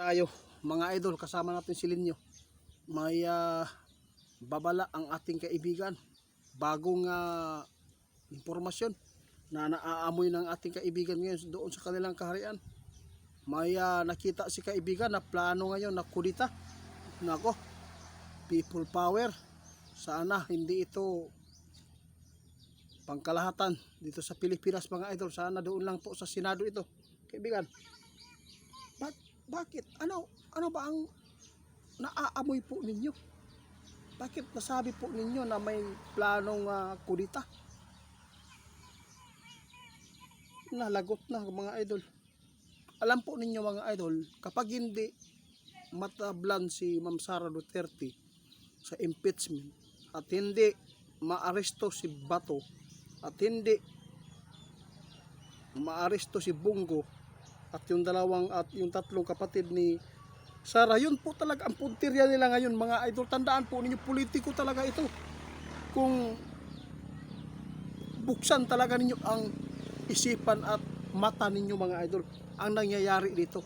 Tayo mga idol, kasama natin si Linyo. May babala ang ating kaibigan, bagong impormasyon na naaamoy ng ating kaibigan ngayon doon sa kanilang kaharian. May nakita si kaibigan na plano ngayon na kudita. Nako, people power. Sana hindi ito pangkalahatan dito sa Pilipinas mga idol. Sana doon lang po sa Senado ito. Kaibigan, bakit? Ano ba ang naaamoy po ninyo? Bakit nasabi po ninyo na may planong kudita? Nalagot na mga idol. Alam po ninyo mga idol, kapag hindi matablan si Ma'am Sara Duterte sa impeachment at hindi maaresto si Bato at hindi maaresto si Bongo at yung tatlong kapatid ni Sara, yun po talaga ang puntirya nila ngayon mga idol. Tandaan po ninyo, politiko talaga ito. Kung buksan talaga ninyo ang isipan at mata ninyo mga idol, ang nangyayari dito,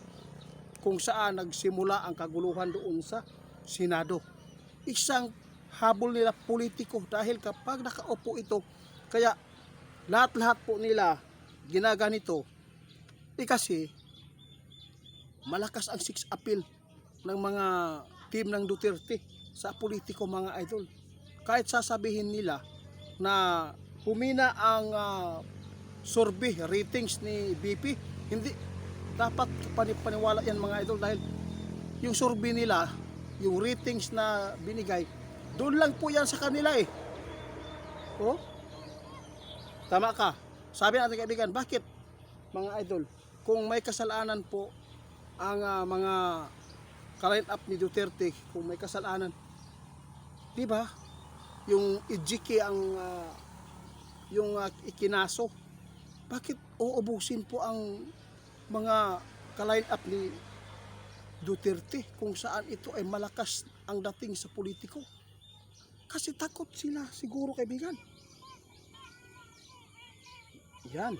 kung saan nagsimula ang kaguluhan doon sa Senado. Isang habol nila politiko, dahil kapag nakaupo ito, kaya lahat-lahat po nila ginaganito. Kasi malakas ang sex appeal ng mga team ng Duterte sa politiko mga idol. Kahit sasabihin nila na humina ang survey ratings ni BP, hindi dapat paniwala yan mga idol, dahil yung survey nila, yung ratings na binigay, doon lang po yan sa kanila eh. Oh? Tama ka. Sabi natin kaibigan, bakit mga idol, kung may kasalanan po ang mga ka-line up ni Duterte, kung may kasalanan, di ba? Yung Ejiki ang ikinaso. Bakit uubusin po ang mga ka-line up ni Duterte kung saan ito ay malakas ang dating sa politiko? Kasi takot sila siguro kaibigan. Yan.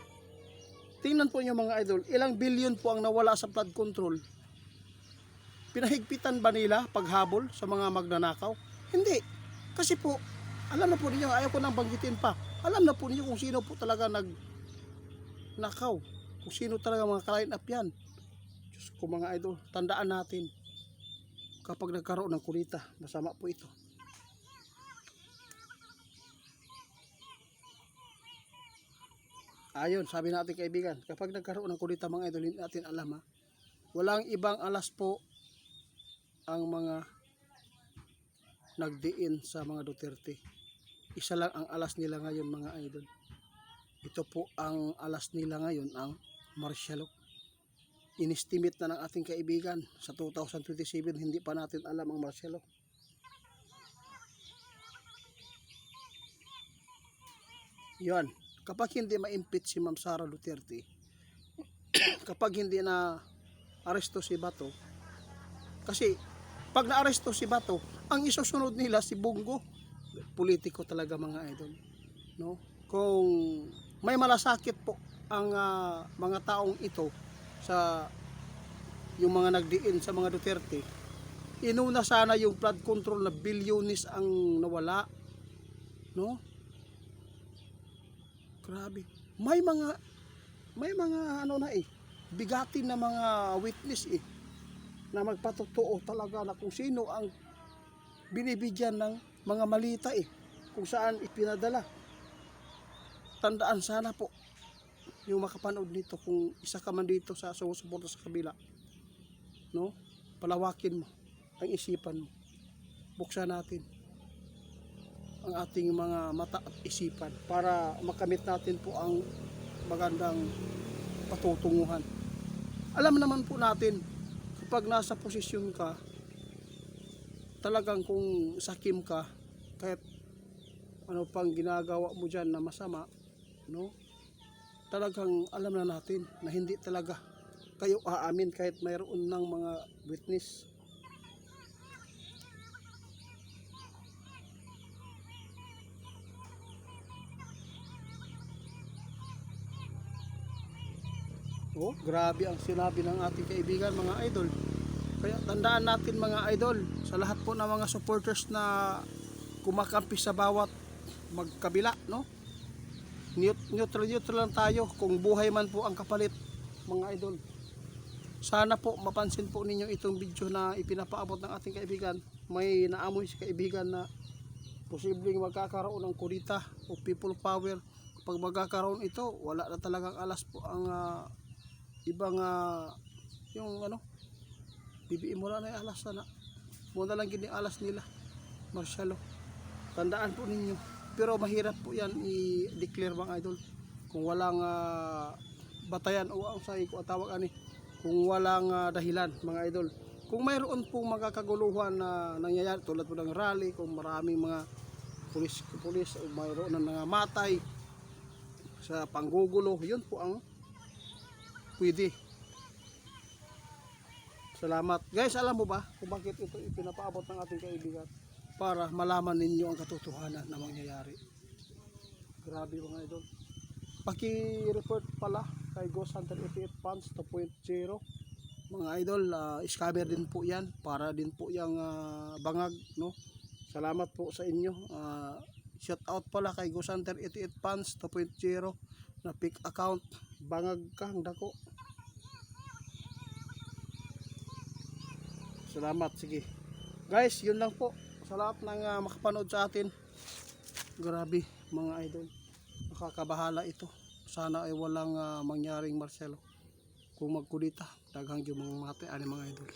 Tingnan po niyo mga idol, ilang bilyon po ang nawala sa flood control. Pinahigpitan ba nila paghabol sa mga magnanakaw? Hindi. Kasi po, alam na po ninyo, ayaw ko nang banggitin pa. Alam na po ninyo kung sino po talaga nagnakaw. Kung sino talaga mga ka-line up yan. Diyos ko mga idol, tandaan natin, kapag nagkaroon ng kulita, masama po ito. Ayon, sabi natin kaibigan, kapag nagkaroon ng kulita mga idol, hindi natin alam walang ibang alas po ang mga nagdiin sa mga Duterte. Isa lang ang alas nila ngayon mga idol. Ito po ang alas nila ngayon, ang martial law. Inestimate na ng ating kaibigan sa 2027, hindi pa natin alam ang martial law. Yan. Kapag hindi ma-impeach si Ma'am Sara Duterte, kapag hindi na aresto si Bato, kasi pag na-aresto si Bato, ang isusunod nila si Bongo. Politiko talaga mga idol, no? Kung may malasakit po ang mga taong ito sa yung mga nagdiin sa mga Duterte, inuna sana yung flood control na bilyones ang nawala, no? Grabe. May mga bigatin na mga witness na magpatotoo talaga na kung sino ang binibigyan ng mga malita kung saan ipinadala. Tandaan sana po yung makapanood nito, kung isa ka man dito sa sumusuporta sa kabila, no? Palawakin mo ang isipan mo. Buksan natin ang ating mga mata at isipan para makamit natin po ang magandang patutunguhan. Alam naman po natin, kapag nasa posisyon ka, talagang kung sakim ka, kahit ano pang ginagawa mo dyan na masama, no? Talagang alam na natin na hindi talaga kayo aamin kahit mayroon ng mga witness. Oh, grabe ang sinabi ng ating kaibigan mga idol. tandaan natin mga idol, sa lahat po ng mga supporters na kumakampi sa bawat magkabila, no? Neutral lang tayo, kung buhay man po ang kapalit mga idol. Sana po mapansin po ninyo itong video na ipinapaabot ng ating kaibigan. May naamoy si kaibigan na posibleng magkakaroon ng kurita o people power. Kapag magkakaroon ito, wala na talagang alas po ang ibang yung ano, BBM mo na yung alas sana. Muna lang gini alas nila, Marcelo. Tandaan po ninyo. Pero mahirap po yan i-declare mga idol. Kung walang batayan o ang sahi ko tawag ani. Kung walang dahilan mga idol. Kung mayroon pong magkakaguluhan na nangyayari tulad po ng rally, kung maraming mga pulis o mayroon na nangamatay sa panggugulo, yun po ang pwede. Salamat. Guys, alam mo ba kung bakit ito ipinapaabot ng ating kaibigan? Para malaman ninyo ang katotohanan na mangyayari. Grabe mga idol. Paki-report pala kay Ghost Hunter 88 Funds 2.0. Mga idol, scammer din po yan. Para din po yung bangag, no? Salamat po sa inyo. Shout out pala kay Ghost Hunter 88 Funds 2.0 na pick account. Bangag kang dako. Salamat, sige. Guys, yun lang po. Sa lahat ng makapanood sa atin. Grabe mga idol. Nakakabahala ito. Sana ay walang mangyaring Marcelo. Kung magkulita, daghang yung mga mati, mga idol.